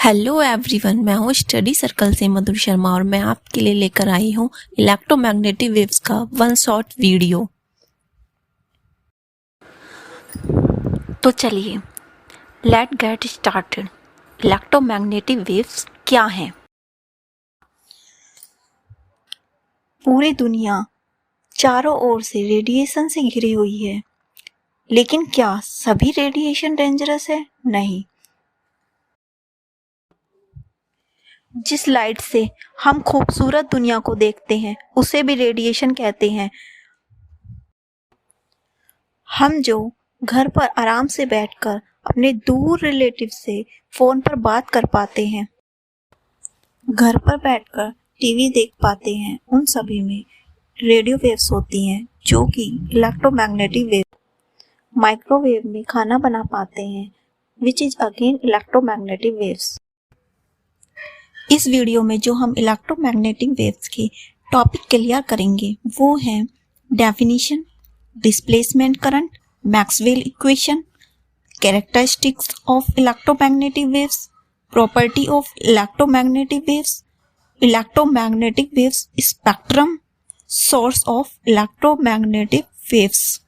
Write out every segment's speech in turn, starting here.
Hello everyone, मैं हूँ study circle से मधुर शर्मा और मैं आपके लिए लेकर आई हूँ इलेक्ट्रोमैग्नेटिक वेव्स का वन शॉट वीडियो। तो चलिए let get started. Electromagnetic waves क्या हैं? पूरी दुनिया चारों ओर से रेडिएशन से घिरी हुई है, लेकिन क्या सभी रेडिएशन डेंजरस है? नहीं। जिस लाइट से हम खूबसूरत दुनिया को देखते हैं उसे भी रेडिएशन कहते हैं। हम जो घर पर आराम से बैठकर अपने दूर रिलेटिव से फोन पर बात कर पाते हैं, घर पर बैठकर टीवी देख पाते हैं, उन सभी में रेडियो वेव्स होती हैं जो कि इलेक्ट्रोमैग्नेटिक वेव। माइक्रोवेव में खाना बना पाते हैं, which is again electromagnetic waves. इस वीडियो में जो हम इलेक्ट्रोमैग्नेटिक वेव्स के टॉपिक क्लियर करेंगे वो हैं definition, displacement current, Maxwell equation, characteristics of electromagnetic waves, property of electromagnetic waves spectrum, source of electromagnetic waves.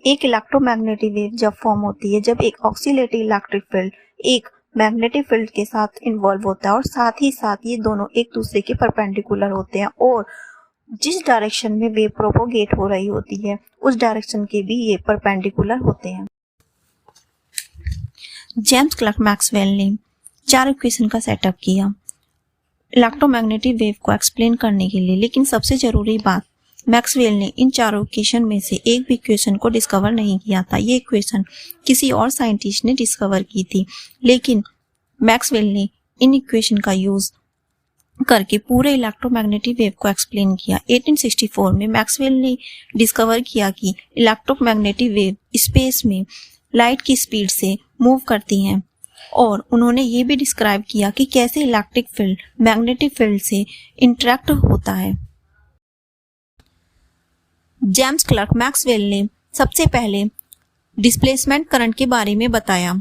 एक इलेक्ट्रोमैग्नेटिक वेव जब फॉर्म होती है जब एक ऑक्सीलेटरी इलेक्ट्रिक फील्ड एक मैग्नेटिक फील्ड के साथ इन्वॉल्व होता है और साथ ही साथ ये दोनों एक दूसरे के परपेंडिकुलर होते हैं और जिस डायरेक्शन में वेव प्रोपोगेट हो रही होती है उस डायरेक्शन के भी ये परपेंडिकुलर होते हैं। जेम्स क्लर्क मैक्सवेल ने 4 इक्वेशन का सेटअप किया इलेक्ट्रोमैग्नेटिक वेव को एक्सप्लेन करने के लिए, लेकिन सबसे जरूरी बात, मैक्सवेल ने इन चारों इक्वेशन में से एक भी इक्वेशन को डिस्कवर नहीं किया था। ये इक्वेशन किसी और साइंटिस्ट ने डिस्कवर की थी, लेकिन मैक्सवेल ने इन इक्वेशन का यूज करके पूरे इलेक्ट्रोमैग्नेटिक वेव को एक्सप्लेन किया। 1864 में मैक्सवेल ने डिस्कवर किया कि इलेक्ट्रोमैग्नेटिक वेव स्पेस में लाइट की स्पीड से मूव करती हैं और उन्होंने ये भी डिस्क्राइब किया कि कैसे इलेक्ट्रिक फील्ड मैग्नेटिक फील्ड से इंटरेक्ट होता है। जेम्स क्लर्क मैक्सवेल ने सबसे पहले डिस्प्लेसमेंट करंट के बारे में बताया।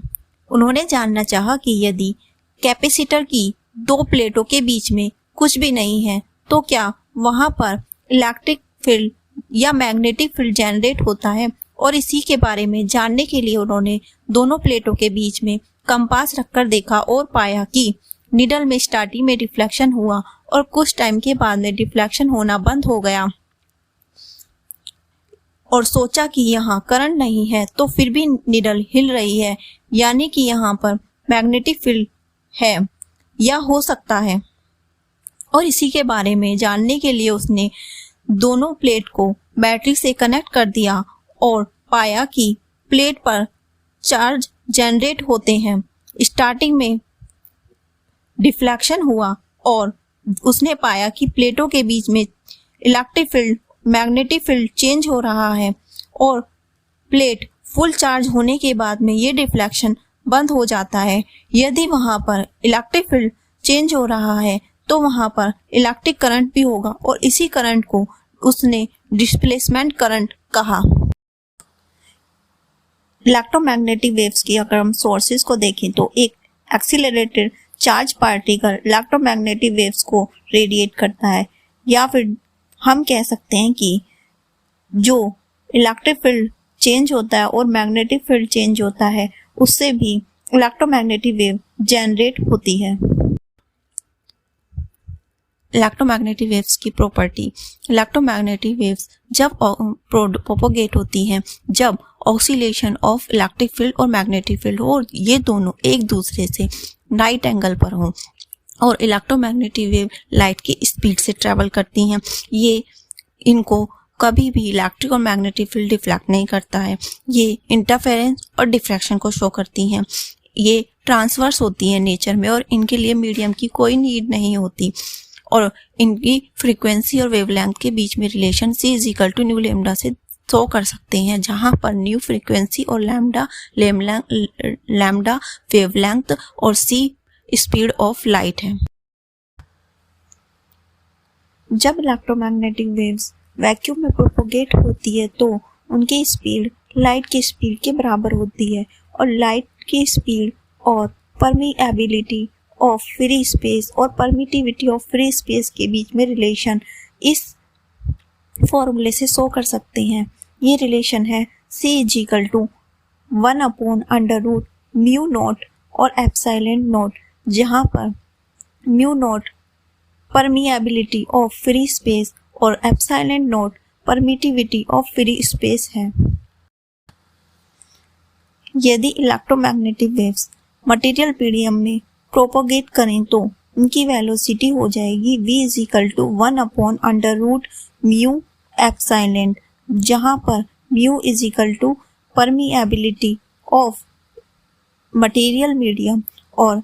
उन्होंने जानना चाहा कि यदि कैपेसिटर की 2 प्लेटों के बीच में कुछ भी नहीं है तो क्या वहां पर इलेक्ट्रिक फील्ड या मैग्नेटिक फील्ड जनरेट होता है, और इसी के बारे में जानने के लिए उन्होंने दोनों प्लेटों के बीच में कंपास रखकर देखा और पाया कि निडल में स्टार्टिंग में डिफ्लेक्शन हुआ और कुछ टाइम के बाद में डिफ्लेक्शन होना बंद हो गया और सोचा कि यहाँ करंट नहीं है तो फिर भी निडल हिल रही है, यानी कि यहाँ पर मैग्नेटिक फील्ड है या हो सकता है। और इसी के बारे में जानने के लिए उसने दोनों प्लेट को बैटरी से कनेक्ट कर दिया और पाया कि प्लेट पर चार्ज जनरेट होते हैं। स्टार्टिंग में डिफ्लेक्शन हुआ और उसने पाया कि प्लेटों के बीच में electric field magnetic field change हो रहा है और प्लेट फुल चार्ज होने के बाद में ये डिफ्लेक्शन बंद हो जाता है। यदि वहां पर इलेक्ट्रिक फील्ड चेंज हो रहा है तो वहां पर इलेक्ट्रिक करंट भी होगा और इसी करंट को उसने डिस्प्लेसमेंट करंट कहा। इलेक्ट्रोमैग्नेटिक वेव्स की अगर हम सोर्सेज को देखें तो एक accelerated charge particle electromagnetic waves को रेडिएट करता है, या फिर हम कह सकते हैं कि जो इलेक्ट्रिक फील्ड चेंज होता है और मैग्नेटिक फील्ड चेंज होता है उससे भी इलेक्ट्रोमैग्नेटिक वेव जनरेट होती है। इलेक्ट्रोमैग्नेटिक वेव्स की प्रॉपर्टी, इलेक्ट्रोमैग्नेटिक वेव्स जब प्रोपोगेट होती हैं जब ऑक्सीलेशन ऑफ इलेक्ट्रिक फील्ड और मैग्नेटिक फील्ड हो और ये दोनों एक दूसरे से राइट एंगल पर हो और इलेक्ट्रोमैग्नेटिक वेव लाइट की स्पीड से ट्रैवल करती हैं। ये इनको कभी भी इलेक्ट्रिक और मैग्नेटिक फील्ड डिफ्लेक्ट नहीं करता है। ये इंटरफेरेंस और डिफ्रैक्शन को शो करती हैं। ये ट्रांसवर्स होती हैं नेचर में और इनके लिए मीडियम की कोई नीड नहीं होती और इनकी फ्रीक्वेंसी और वेवलेंथ के बीच में रिलेशन C = न्यू लैम्डा से शो कर सकते हैं, जहां पर न्यू फ्रीक्वेंसी और लैम्डा वेवलेंथ और C स्पीड ऑफ लाइट है। जब इलेक्ट्रोमैग्नेटिक वेव्स वैक्यूम में प्रोपोगेट होती है तो उनकी स्पीड लाइट की स्पीड के बराबर होती है और लाइट की स्पीड और परमिएबिलिटी ऑफ फ्री स्पेस और परमिटिविटी ऑफ फ्री स्पेस के बीच में रिलेशन इस फॉर्मूले से शो कर सकते हैं। ये रिलेशन है C=1/√μ0 और ε0, जहाँ पर μ0 परमिएबिलिटी ऑफ फ्री स्पेस और ε0 परमिटिविटी ऑफ फ्री स्पेस है। यदि इलेक्ट्रोमैग्नेटिक वेव्स मटेरियल मीडियम में प्रोपोगेट करें तो उनकी वेलोसिटी हो जाएगी v=1/√μ∈, जहाँ पर μ परमिएबिलिटी ऑफ मटेरियल मीडियम और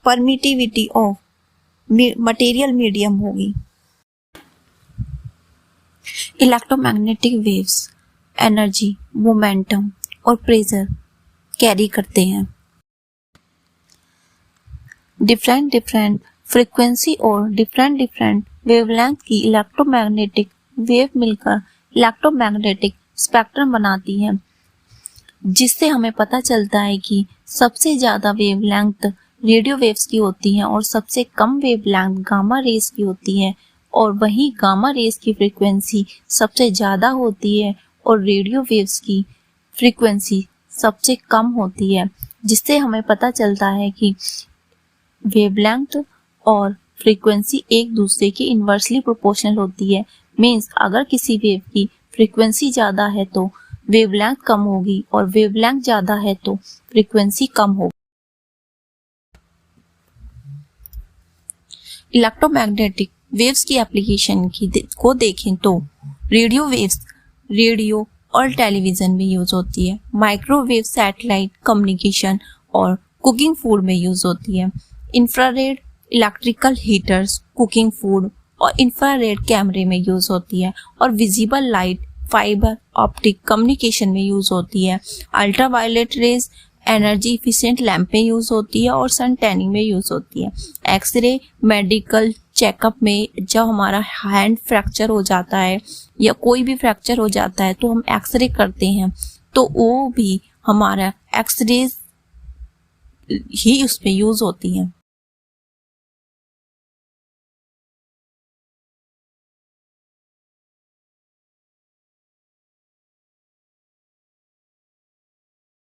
परमिटिविटी ऑफ मटेरियल मीडियम होगी। इलेक्ट्रोमैग्नेटिक वेव्स एनर्जी, मोमेंटम और प्रेशर कैरी करते हैं। डिफरेंट फ्रीक्वेंसी और डिफरेंट वेवलेंथ की इलेक्ट्रोमैग्नेटिक वेव मिलकर इलेक्ट्रोमैग्नेटिक स्पेक्ट्रम बनाती है, जिससे हमें पता चलता है कि सबसे ज़्यादा वेवलेंथ रेडियो वेव्स की होती है और सबसे कम वेवलेंथ गामा रेज की होती है, और वहीं गामा रेज की फ्रीक्वेंसी सबसे ज़्यादा होती है और रेडियो वेव्स की फ्रीक्वेंसी सबसे कम होती है, जिससे हमें पता चलता है कि वेवलेंथ और फ्रीक्वेंसी एक दूसरे की इन्वर्सली प्रोपोर्शनल होती है। मीन्स अगर किसी वेव की फ्रीक्वेंसी ज़्यादा है तो वेवलेंथ कम होगी और वेवलेंथ ज़्यादा है तो फ्रीक्वेंसी कम होगी। इलेक्ट्रोमैग्नेटिक वेव्स की एप्लीकेशन को देखें तो रेडियो वेव्स रेडियो और टेलीविज़न में यूज़ होती है, माइक्रोवेव सैटेलाइट कम्युनिकेशन और कुकिंग फूड में यूज़ होती है, infrared electrical heaters cooking food और इंफ्रारेड कैमरे में यूज़ होती है, और visible light fibre optic communication में यूज़ होती है, ultraviolet rays energy efficient lamp में यूज़ होती है और सन टैनिंग में यूज़ होती है। एक्सरे मेडिकल चेकअप में जब हमारा हैंड फ्रैक्चर हो जाता है या कोई भी फ्रैक्चर हो जाता है तो हम एक्सरे करते हैं, तो वो भी हमारा एक्सरे ही उसमें यूज़ होती है।